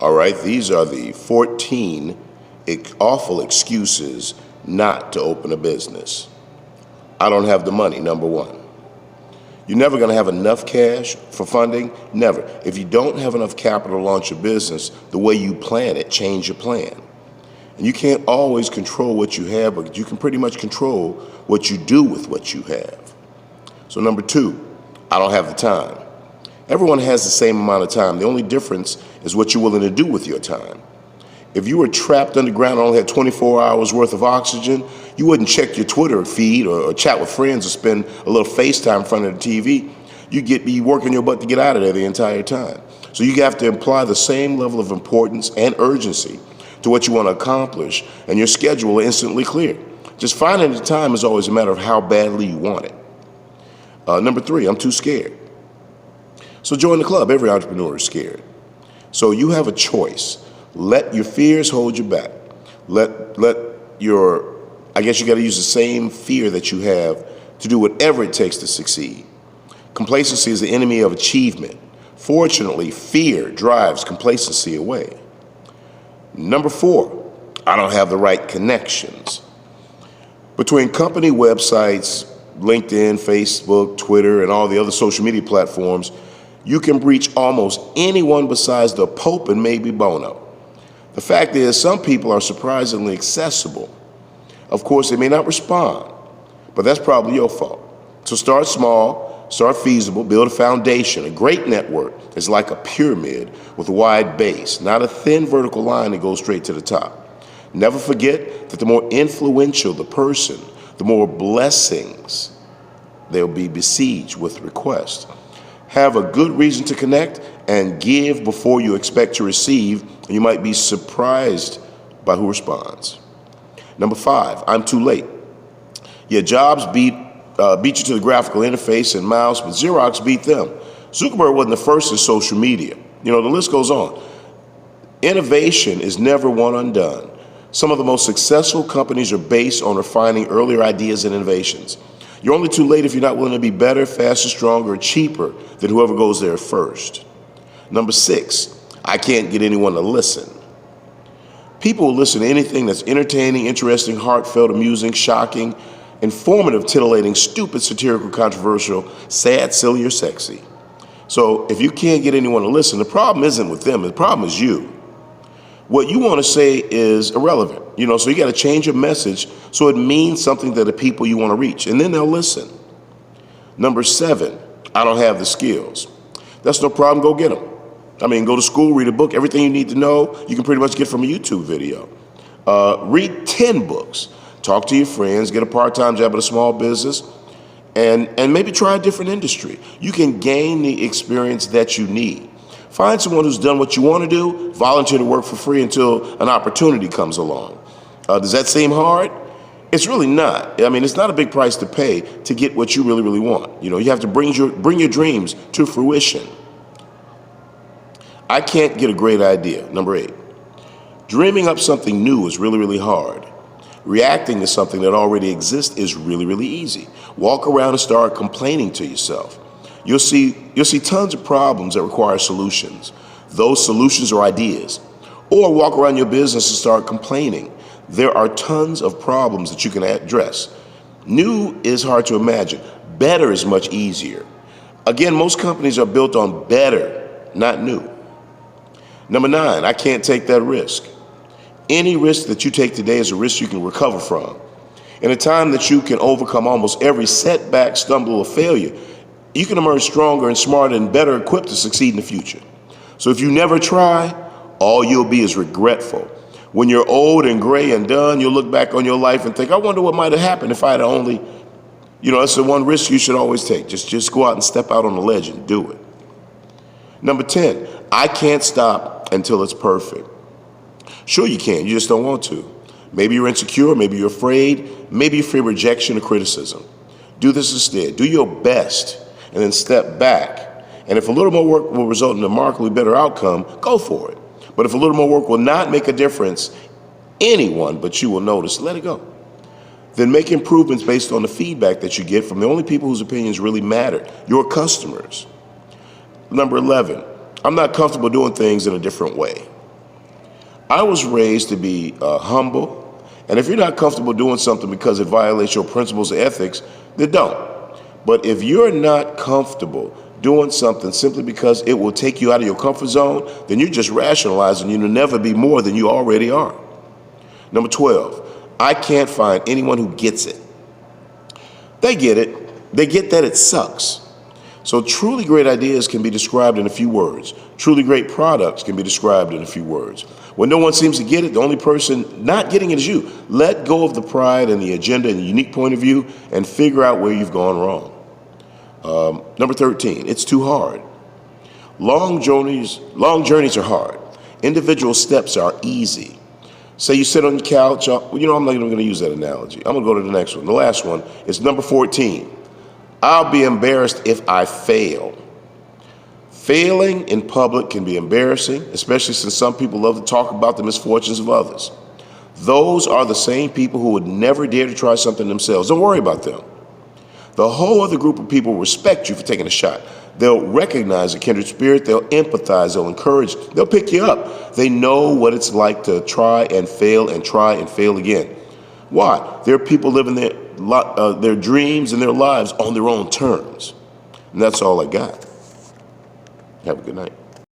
All right, these are the 14 awful excuses not to open a business. I don't have the money, number one. You're never going to have enough cash for funding, never. If you don't have enough capital to launch a business, the way you plan it, change your plan. And you can't always control what you have, but you can pretty much control what you do with what you have. So number two, I don't have the time. Everyone has the same amount of time. The only difference is what you're willing to do with your time. If you were trapped underground and only had 24 hours worth of oxygen, you wouldn't check your Twitter feed or chat with friends or spend a little FaceTime in front of the TV. You'd be working your butt to get out of there the entire time. So you have to apply the same level of importance and urgency to what you want to accomplish, and your schedule will instantly clear. Just finding the time is always a matter of how badly you want it. Number three, I'm too scared. So join the club. Every entrepreneur is scared. So you have a choice. Let your fears hold you back. I guess you got to use the same fear that you have to do whatever it takes to succeed. Complacency is the enemy of achievement. Fortunately, fear drives complacency away. Number four, I don't have the right connections. Between company websites, LinkedIn, Facebook, Twitter, and all the other social media platforms, you can reach almost anyone besides the Pope and maybe Bono. The fact is, some people are surprisingly accessible. Of course, they may not respond, but that's probably your fault. So start small, start feasible, build a foundation. A great network is like a pyramid with a wide base, not a thin vertical line that goes straight to the top. Never forget that the more influential the person, the more blessings they'll be besieged with requests. Have a good reason to connect and give before you expect to receive, and you might be surprised by who responds. Number five, I'm too late. Yeah, Jobs beat you to the graphical interface and mouse, but Xerox beat them. Zuckerberg wasn't the first in social media. The list goes on. Innovation is never one undone. Some of the most successful companies are based on refining earlier ideas and innovations. You're only too late if you're not willing to be better, faster, stronger, cheaper than whoever goes there first. Number six, I can't get anyone to listen. People will listen to anything that's entertaining, interesting, heartfelt, amusing, shocking, informative, titillating, stupid, satirical, controversial, sad, silly, or sexy. So if you can't get anyone to listen, the problem isn't with them, the problem is you. What you want to say is irrelevant, so you got to change your message so it means something to the people you want to reach, and then they'll listen. Number seven, I don't have the skills. That's no problem, go get them. Go to school, read a book, everything you need to know, you can pretty much get from a YouTube video. Read 10 books, talk to your friends, get a part-time job at a small business, and maybe try a different industry. You can gain the experience that you need. Find someone who's done what you want to do, volunteer to work for free until an opportunity comes along. Does that seem hard? It's really not. It's not a big price to pay to get what you really, really want. You have to bring your dreams to fruition. I can't get a great idea. Number eight, dreaming up something new is really, really hard. Reacting to something that already exists is really, really easy. Walk around and start complaining to yourself. You'll see tons of problems that require solutions. Those solutions are ideas. Or walk around your business and start complaining. There are tons of problems that you can address. New is hard to imagine. Better is much easier. Again, most companies are built on better, not new. Number nine, I can't take that risk. Any risk that you take today is a risk you can recover from. In a time that you can overcome almost every setback, stumble, or failure, you can emerge stronger and smarter and better equipped to succeed in the future. So if you never try, all you'll be is regretful. When you're old and gray and done, you'll look back on your life and think, I wonder what might have happened if I had only, that's the one risk you should always take. Just go out and step out on the ledge and do it. Number 10, I can't stop until it's perfect. Sure you can, you just don't want to. Maybe you're insecure, maybe you're afraid, maybe you fear rejection or criticism. Do this instead, do your best and then step back. And if a little more work will result in a remarkably better outcome, go for it. But if a little more work will not make a difference, anyone but you will notice, let it go. Then make improvements based on the feedback that you get from the only people whose opinions really matter, your customers. Number 11, I'm not comfortable doing things in a different way. I was raised to be humble, and if you're not comfortable doing something because it violates your principles of ethics, then don't. But if you're not comfortable doing something simply because it will take you out of your comfort zone, then you're just rationalizing you'll never be more than you already are. Number 12, I can't find anyone who gets it. They get it. They get that it sucks. So truly great ideas can be described in a few words. Truly great products can be described in a few words. When no one seems to get it, the only person not getting it is you. Let go of the pride and the agenda and the unique point of view and figure out where you've gone wrong. Number 13, it's too hard. Long journeys are hard. Individual steps are easy. Say you sit on your couch, I'm not even going to use that analogy. I'm going to go to the next one. The last one is number 14. I'll be embarrassed if I fail. Failing in public can be embarrassing, especially since some people love to talk about the misfortunes of others. Those are the same people who would never dare to try something themselves. Don't worry about them. The whole other group of people respect you for taking a shot. They'll recognize a kindred spirit, they'll empathize, they'll encourage, they'll pick you up. They know what it's like to try and fail again. Why? They're people living their dreams and their lives on their own terms. And that's all I got. Have a good night.